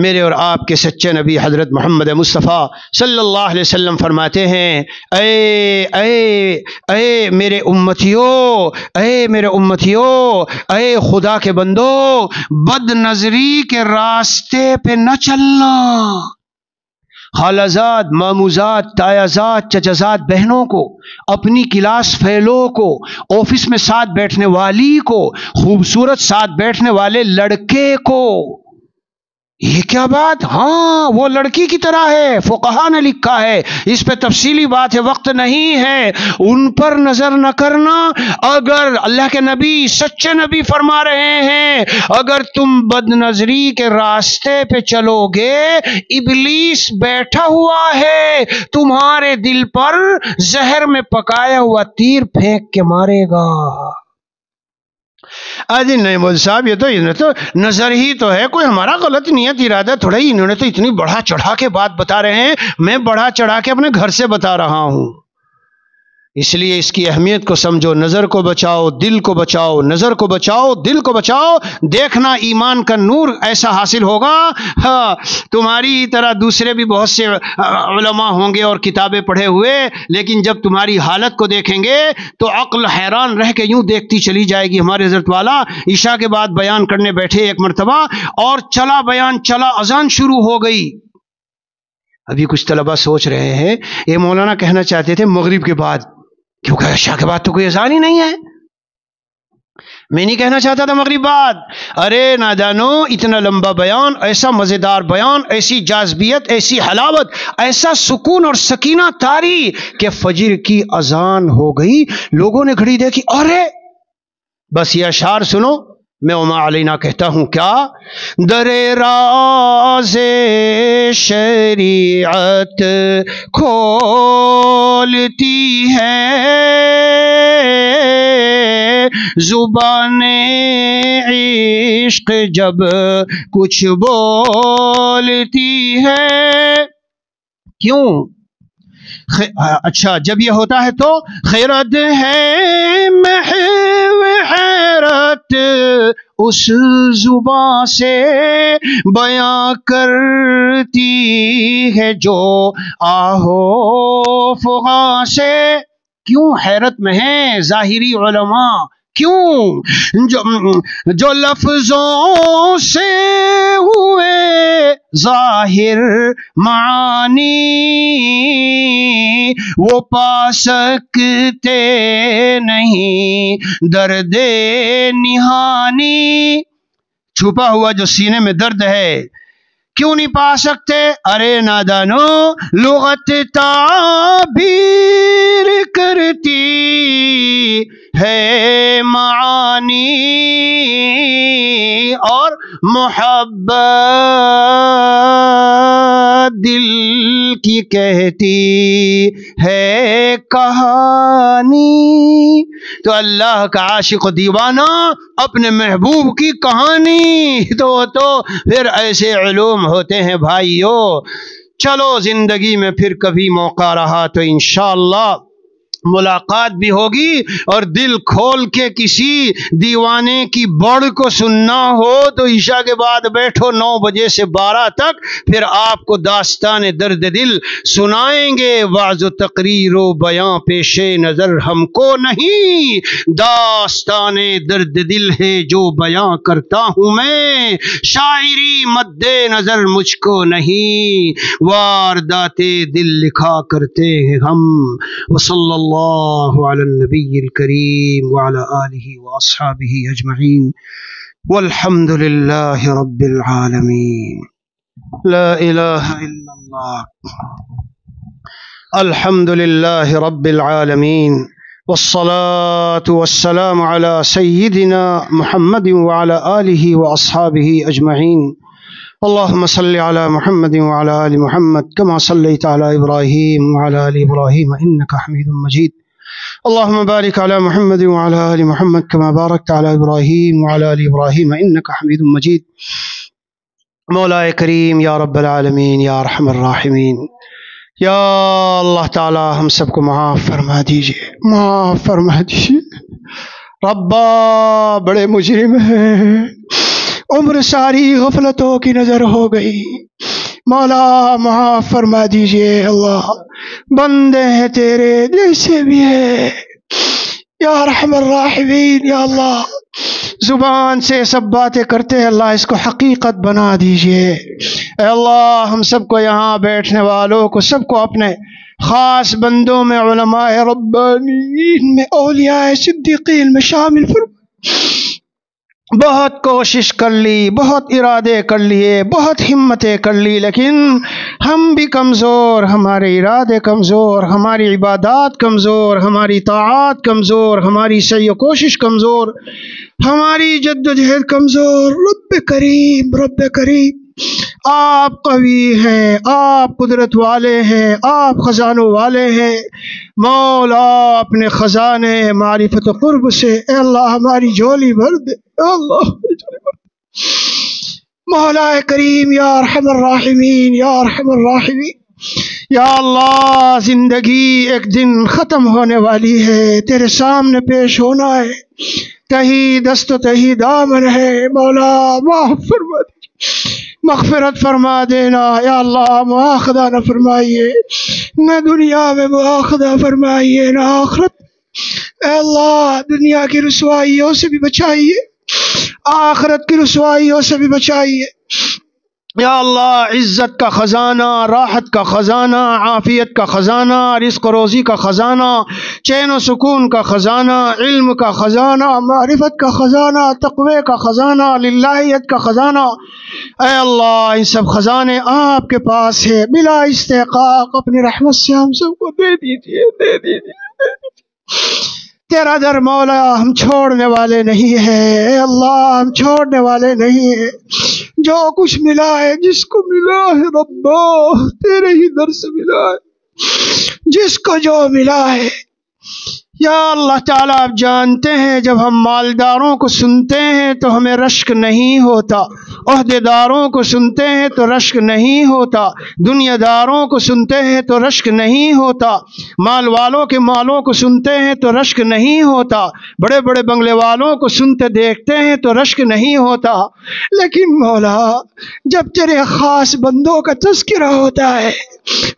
Speaker 1: میرے اور آپ کے سچے نبی حضرت محمد مصطفیٰ صلی اللہ علیہ وسلم فرماتے ہیں اے میرے امتیوں، اے خدا کے بندو، بد نظری کے راستے پہ نہ چلنا. خالزاد، ماموزاد، تایازاد، چچزاد بہنوں کو، اپنی کلاس فیلو کو، آفس میں ساتھ بیٹھنے والی کو، خوبصورت ساتھ بیٹھنے والے لڑکے کو. یہ کیا بات؟ ہاں وہ لڑکی کی طرح ہے، فقہا نے لکھا ہے، اس پہ تفصیلی بات ہے، وقت نہیں ہے. ان پر نظر نہ کرنا. اگر اللہ کے نبی، سچے نبی فرما رہے ہیں اگر تم بد نظری کے راستے پہ چلو گے، ابلیس بیٹھا ہوا ہے تمہارے دل پر، زہر میں پکایا ہوا تیر پھینک کے مارے گا. آجی نہیں مول صاحب یہ تو نظر ہی تو ہے، کوئی ہمارا غلط نیت ارادہ تھوڑا ہی، انہوں نے تو اتنی بڑھا چڑھا کے بات بتا رہے ہیں، میں بڑھا چڑھا کے اپنے گھر سے بتا رہا ہوں. اس لیے اس کی اہمیت کو سمجھو. نظر کو بچاؤ، دل کو بچاؤ. نظر کو بچاؤ، دل کو بچاؤ. دیکھنا ایمان کا نور ایسا حاصل ہوگا. ہاں تمہاری طرح دوسرے بھی بہت سے علماء ہوں گے اور کتابیں پڑھے ہوئے، لیکن جب تمہاری حالت کو دیکھیں گے تو عقل حیران رہ کے یوں دیکھتی چلی جائے گی. ہمارے حضرت والا عشاء کے بعد بیان کرنے بیٹھے ایک مرتبہ، اور چلا بیان چلا، اذان شروع ہو گئی. ابھی کچھ طلبہ سوچ رہے ہیں یہ مولانا کہنا چاہتے تھے مغرب کے بعد، کیونکہ عشاء کے بعد تو کوئی اذان ہی نہیں ہے. میں نہیں کہنا چاہتا تھا مغرب بعد. ارے نادانو، اتنا لمبا بیان، ایسا مزیدار بیان، ایسی جاذبیت، ایسی حلاوت، ایسا سکون اور سکینہ طاری کہ فجر کی اذان ہو گئی. لوگوں نے گھڑی دیکھی، ارے بس یہ اشعار سنو، میں وما علینا کہتا ہوں کیا؟ در راز شریعت کھولتی ہے زبان عشق جب کچھ بولتی ہے. کیوں؟ اچھا جب یہ ہوتا ہے تو خیرت ہے محو حیرت اس زبان سے بیاں کرتی ہے جو آہو فغاں سے. کیوں حیرت میں ہیں ظاہری علماء؟ کیوں؟ جو لفظوں سے ہوئے ظاہر معانی وہ پا سکتے نہیں درد نہانی. چھپا ہوا جو سینے میں درد ہے کیوں نہیں پا سکتے؟ ارے نادانو، لغت تعبیر کرتی ہے معانی اور محبت دل کی کہتی ہے کہانی. تو اللہ کا عاشق و دیوانہ اپنے محبوب کی کہانی تو پھر ایسے علوم ہوتے ہیں بھائیو. چلو زندگی میں پھر کبھی موقع رہا تو انشاءاللہ ملاقات بھی ہوگی، اور دل کھول کے کسی دیوانے کی بڑھ کو سننا ہو تو عشاء کے بعد بیٹھو 9 بجے سے 12 تک، پھر آپ کو داستان درد دل سنائیں گے. وعظ و تقریر و بیاں پیش نظر ہم کو نہیں، داستان درد دل ہے جو بیاں کرتا ہوں میں، شاعری مد نظر مجھ کو نہیں، واردات دل لکھا کرتے ہیں ہم. وصلی اللہ علی النبی الکریم وعلی آلہ واصحابہ اجمعین والحمد للہ رب العالمین. لا الہ الا اللہ. الحمد للہ رب العالمین والصلاة والسلام على سیدنا محمد وعلى آلہ واصحابہ اجمعین. اللهم صل على محمد وعلى آل محمد كما صليت على إبراهيم وعلى آل إبراهيم إنك حميد مجيد. اللهم بارك على محمد وعلى آل محمد كما باركت على إبراهيم وعلى آل إبراهيم إنك حميد مجيد. مولا کریم یا رب العالمین یا ارحم الراحمین، یا اللہ تعالی ہم سب کو معاف فرما دیجئے، معاف فرما دیجئے. ربا بڑے مجرم ہیں، عمر ساری غفلتوں کی نظر ہو گئی، مولا معاف فرما دیجئے. اللہ بندے ہیں تیرے جیسے بھی ہے، یا ارحم الراحمین. یا اللہ زبان سے سب باتیں کرتے ہیں، اللہ اس کو حقیقت بنا دیجئے. اے اللہ ہم سب کو یہاں بیٹھنے والوں کو سب کو اپنے خاص بندوں میں، علماء ربانیین میں، اولیاء صدیقین میں شامل فرما. بہت کوشش کر لی، بہت ارادے کر لیے، بہت ہمتیں کر لی، لیکن ہم بھی کمزور، ہمارے ارادے کمزور، ہماری عبادات کمزور، ہماری طاعات کمزور، ہماری سعی و کوشش کمزور، ہماری جد و جہد کمزور. رب کریم، رب کریم آپ قوی ہیں، آپ قدرت والے ہیں، آپ خزانوں والے ہیں. مولا اپنے خزانے معرفت و قرب سے اے اللہ ہماری جھولی بھر دے. اللہ مولا کریم یا ارحم الراحمین، یا ارحم الراحمین. یا اللہ زندگی ایک دن ختم ہونے والی ہے، تیرے سامنے پیش ہونا ہے، تہی دست و تہی دامن ہے. مولا معاف فرما دے، مغفرت فرما دینا. یا اللہ مواخذہ نہ فرمائیے، نہ دنیا میں مواخذہ فرمائیے نہ آخرت. اے اللہ دنیا کی رسوائیوں سے بھی بچائیے، آخرت کی رسوائیوں سے بھی بچائیے. یا اللہ عزت کا خزانہ، راحت کا خزانہ، عافیت کا خزانہ، رزق و روزی کا خزانہ، چین و سکون کا خزانہ، علم کا خزانہ، معرفت کا خزانہ، تقوی کا خزانہ، للہیت کا خزانہ. اے اللہ ان سب خزانے آپ کے پاس ہے، بلا استحقاق اپنی رحمت سے ہم سب کو دے دیجیے، دے دیجیے. تیرا در مولا ہم چھوڑنے والے نہیں ہیں، اے اللہ ہم چھوڑنے والے نہیں ہیں۔ جو کچھ ملا ہے، جس کو ملا ہے ربا تیرے ہی در سے ملا ہے، جس کو جو ملا ہے یا اللہ تعالیٰ آپ جانتے ہیں جب ہم مالداروں کو سنتے ہیں تو ہمیں رشک نہیں ہوتا، عہدے داروں کو سنتے ہیں تو رشک نہیں ہوتا، دنیا داروں کو سنتے ہیں تو رشک نہیں ہوتا، مال والوں کے مالوں کو سنتے ہیں تو رشک نہیں ہوتا، بڑے بڑے بنگلے والوں کو سنتے دیکھتے ہیں تو رشک نہیں ہوتا، لیکن مولا جب تیرے خاص بندوں کا تذکرہ ہوتا ہے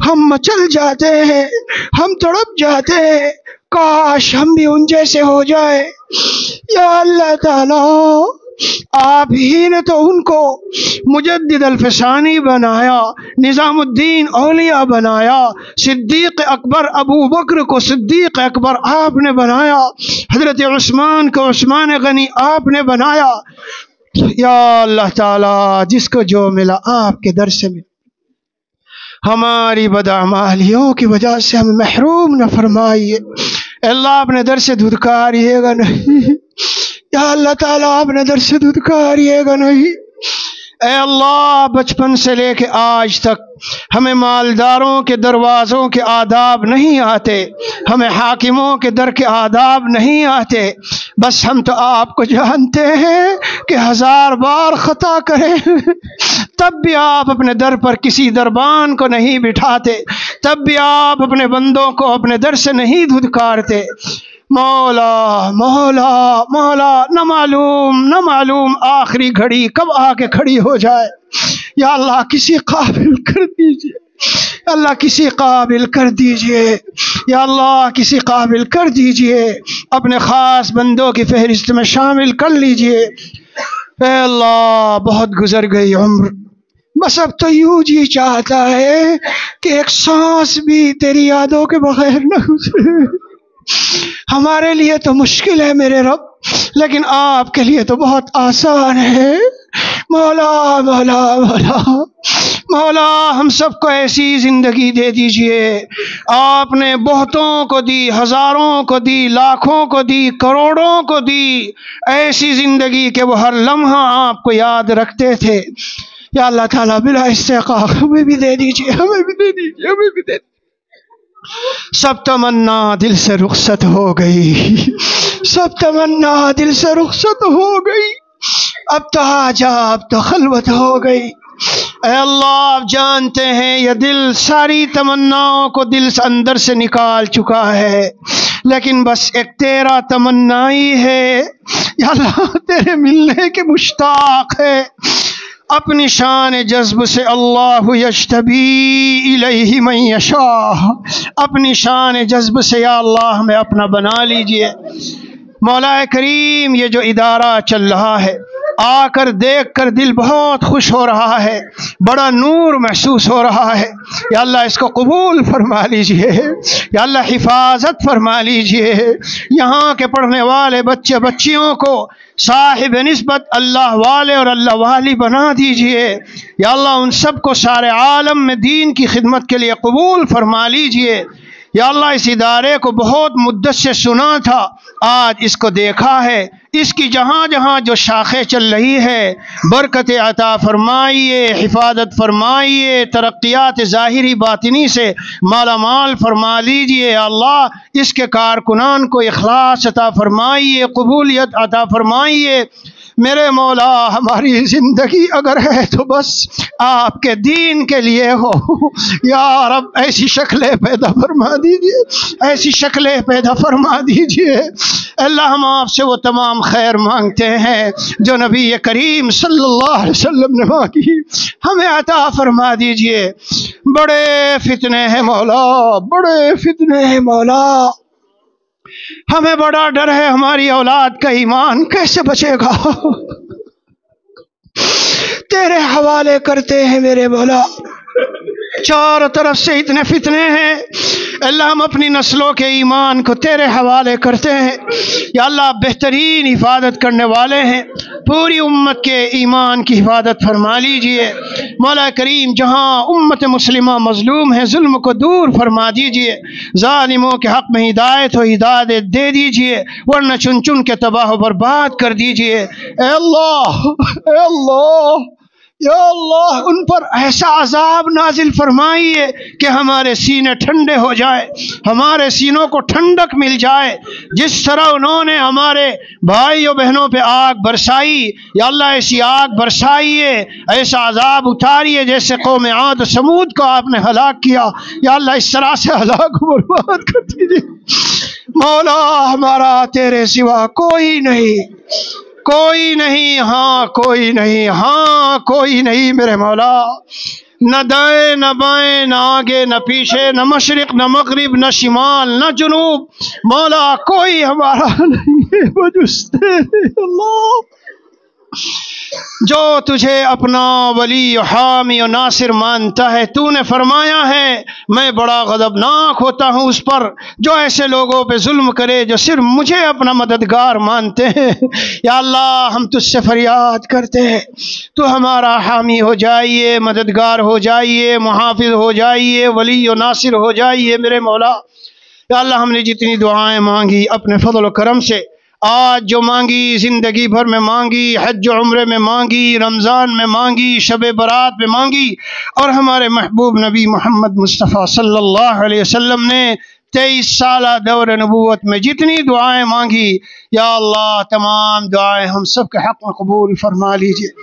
Speaker 1: ہم مچل جاتے ہیں، ہم تڑپ جاتے ہیں، کاش ہم بھی ان جیسے ہو جائے۔ یا اللہ تعالیٰ آپ ہی نے تو ان کو مجدد الفسانی بنایا، نظام الدین اولیاء بنایا، صدیق اکبر ابو بکر کو صدیق اکبر آپ نے بنایا، حضرت عثمان کو عثمان غنی آپ نے بنایا۔ یا اللہ تعالیٰ جس کو جو ملا آپ کے در سے ملا، ہماری بدعمالیوں کی وجہ سے ہمیں محروم نہ فرمائیے، اللہ اپنے در سے دھتکاریے گا نہیں، یا اللہ تعالیٰ اپنے در سے دھتکاریے گا نہیں۔ اے اللہ بچپن سے لے کے آج تک ہمیں مالداروں کے دروازوں کے آداب نہیں آتے، ہمیں حاکموں کے در کے آداب نہیں آتے، بس ہم تو آپ کو جانتے ہیں کہ 1000 بار خطا کریں تب بھی آپ اپنے در پر کسی دربان کو نہیں بٹھاتے، تب بھی آپ اپنے بندوں کو اپنے در سے نہیں دھتکارتے۔ مولا مولا مولا نہ معلوم آخری گھڑی کب آ کے کھڑی ہو جائے، یا اللہ کسی قابل کر دیجئے، اللہ کسی قابل کر دیجئے، یا اللہ کسی قابل کر دیجئے، اپنے خاص بندوں کی فہرست میں شامل کر لیجئے۔ اے اللہ بہت گزر گئی عمر، بس اب تو یوں جی چاہتا ہے کہ ایک سانس بھی تیری یادوں کے بغیر نہ گزرے۔ ہمارے لیے تو مشکل ہے میرے رب، لیکن آپ کے لیے تو بہت آسان ہے۔ مولا مولا مولا مولا ہم سب کو ایسی زندگی دے دیجئے، آپ نے بہتوں کو دی، ہزاروں کو دی، لاکھوں کو دی، کروڑوں کو دی، ایسی زندگی کہ وہ ہر لمحہ آپ کو یاد رکھتے تھے۔ یا اللہ تعالیٰ بلا استحقاق ہمیں بھی دے دیجئے، ہمیں بھی دے دیجئے، ہمیں بھی دے دیجئے۔ سب تمنا دل سے رخصت ہو گئی، سب تمنا دل سے رخصت ہو گئی، اب تو آجا اب تو خلوت ہو گئی۔ اے اللہ آپ جانتے ہیں یہ دل ساری تمناؤں کو دل سے اندر سے نکال چکا ہے، لیکن بس ایک تیرا تمنا ہی ہے، یا اللہ تیرے ملنے کے مشتاق ہے۔ اپنی شان جذب سے اللہ یجتبی الیہ من یشاء، اپنی شان جذب سے یا اللہ ہمیں اپنا بنا لیجئے۔ مولا کریم یہ جو ادارہ چل رہا ہے آ کر دیکھ کر دل بہت خوش ہو رہا ہے، بڑا نور محسوس ہو رہا ہے، یا اللہ اس کو قبول فرما لیجئے، یا اللہ حفاظت فرما لیجئے، یہاں کے پڑھنے والے بچے بچیوں کو صاحب نسبت اللہ والے اور اللہ والی بنا دیجئے، یا اللہ ان سب کو سارے عالم میں دین کی خدمت کے لیے قبول فرما لیجئے۔ یا اللہ اس ادارے کو بہت مدت سے سنا تھا، آج اس کو دیکھا ہے، اس کی جہاں جہاں جو شاخیں چل رہی ہے برکت عطا فرمائیے، حفاظت فرمائیے، ترقیات ظاہری باطنی سے مالا مال فرما لیجئے۔ یا اللہ اس کے کارکنان کو اخلاص عطا فرمائیے، قبولیت عطا فرمائیے۔ میرے مولا ہماری زندگی اگر ہے تو بس آپ کے دین کے لیے ہو، یا رب ایسی شکلیں پیدا فرما دیجئے، ایسی شکلیں پیدا فرما دیجئے۔ اللہ ہم آپ سے وہ تمام خیر مانگتے ہیں جو نبی کریم صلی اللہ علیہ وسلم نے مانگی، ہمیں عطا فرما دیجئے۔ بڑے فتنے ہیں مولا، بڑے فتنے ہیں مولا، ہمیں بڑا ڈر ہے ہماری اولاد کا ایمان کیسے بچے گا، تیرے حوالے کرتے ہیں میرے مولا۔ چاروں طرف سے اتنے فتنے ہیں، اللہ ہم اپنی نسلوں کے ایمان کو تیرے حوالے کرتے ہیں۔ یا اللہ آپ بہترین حفاظت کرنے والے ہیں، پوری امت کے ایمان کی حفاظت فرما لیجئے۔ مولا کریم جہاں امت مسلمہ مظلوم ہے، ظلم کو دور فرما دیجئے، ظالموں کے حق میں ہدایت و ہدایت دے دیجئے، ورنہ چن چن کے تباہ و برباد کر دیجئے۔ اے اللہ، اے اللہ، یا اللہ ان پر ایسا عذاب نازل فرمائیے کہ ہمارے سینے ٹھنڈے ہو جائے، ہمارے سینوں کو ٹھنڈک مل جائے۔ جس طرح انہوں نے ہمارے بھائیوں بہنوں پہ آگ برسائی، یا اللہ ایسی آگ برسائیے، ایسا عذاب اتاریے جیسے قوم عاد و سمود کو آپ نے ہلاک کیا۔ یا اللہ اس طرح سے ہلاک و برباد کر دیجیے۔ مولا ہمارا تیرے سوا کوئی نہیں، کوئی نہیں، ہاں کوئی نہیں، ہاں کوئی نہیں میرے مولا، نہ دائیں نہ بائیں، نہ آگے نہ پیچھے، نہ مشرق نہ مغرب، نہ شمال نہ جنوب، مولا کوئی ہمارا نہیں ہے بجز تیرے۔ اللہ جو تجھے اپنا ولی و حامی و ناصر مانتا ہے، تو نے فرمایا ہے میں بڑا غضبناک ہوتا ہوں اس پر جو ایسے لوگوں پہ ظلم کرے جو صرف مجھے اپنا مددگار مانتے ہیں۔ یا اللہ ہم تجھ سے فریاد کرتے ہیں، تو ہمارا حامی ہو جائیے، مددگار ہو جائیے، محافظ ہو جائیے، ولی و ناصر ہو جائیے میرے مولا۔ یا اللہ ہم نے جتنی دعائیں مانگی اپنے فضل و کرم سے، آج جو مانگی، زندگی بھر میں مانگی، حج و عمرے میں مانگی، رمضان میں مانگی، شب برات میں مانگی، اور ہمارے محبوب نبی محمد مصطفیٰ صلی اللہ علیہ وسلم نے 23 سالہ دور نبوت میں جتنی دعائیں مانگی، یا اللہ تمام دعائیں ہم سب کے حق میں قبول فرما لیجئے۔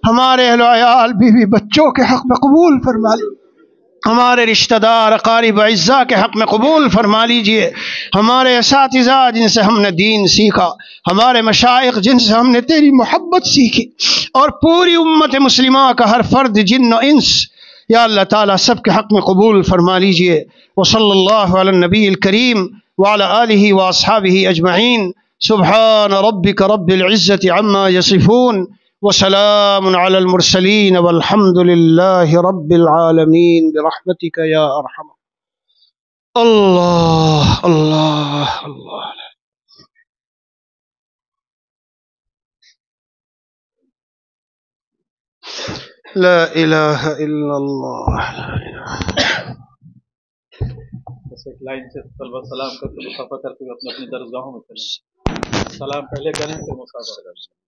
Speaker 1: ہمارے اہل و عیال بیوی بچوں کے حق میں قبول فرما لیجئے، ہمارے رشتہ دار اقارب اعزاء کے حق میں قبول فرما لیجئے، ہمارے اساتذہ جن سے ہم نے دین سیکھا، ہمارے مشائخ جن سے ہم نے تیری محبت سیکھی، اور پوری امت مسلمہ کا ہر فرد جن و انس، یا اللہ تعالیٰ سب کے حق میں قبول فرما لیجئے۔ وصلی اللہ علی النبی الکریم وعلی آلہ واصحابہ اجمعین۔ سبحان ربک رب العزة عما یصفون، وسلام على المرسلين والحمد لله رب العالمين برحمتك يا أرحم۔ الله الله الله، لا إله إلا الله، لا إله۔
Speaker 2: بس ایک لائن سے طلبہ سلام کر کے مصافحہ کرتے ہوئے اپنی درسگاہوں میں چلیں، سلام پہلے کریں پھر مصافحہ کریں۔